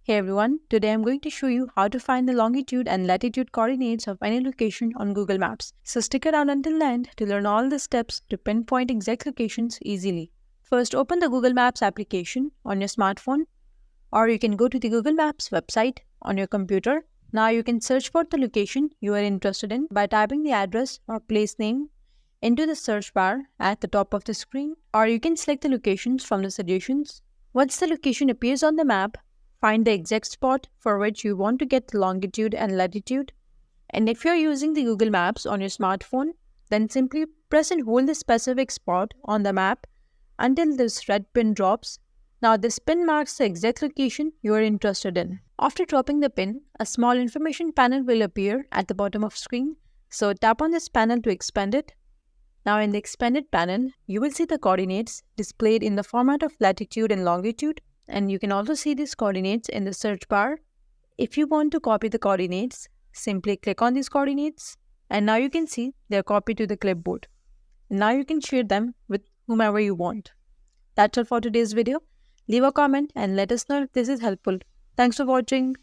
Hey everyone, today I'm going to show you how to find the longitude and latitude coordinates of any location on Google Maps. So stick around until the end to learn all the steps to pinpoint exact locations easily. First, open the Google Maps application on your smartphone, or you can go to the Google Maps website on your computer. Now you can search for the location you are interested in by typing the address or place name into the search bar at the top of the screen, or you can select the locations from the suggestions. Once the location appears on the map, find the exact spot for which you want to get the longitude and latitude. And if you're using the Google Maps on your smartphone, then simply press and hold the specific spot on the map until this red pin drops. Now this pin marks the exact location you are interested in. After dropping the pin, a small information panel will appear at the bottom of screen. So tap on this panel to expand it. Now in the expanded panel, you will see the coordinates displayed in the format of latitude and longitude. And you can also see these coordinates in the search bar. If you want to copy the coordinates, simply click on these coordinates, and now you can see they're copied to the clipboard. Now you can share them with whomever you want. That's all for today's video. Leave a comment and let us know if this is helpful. Thanks for watching.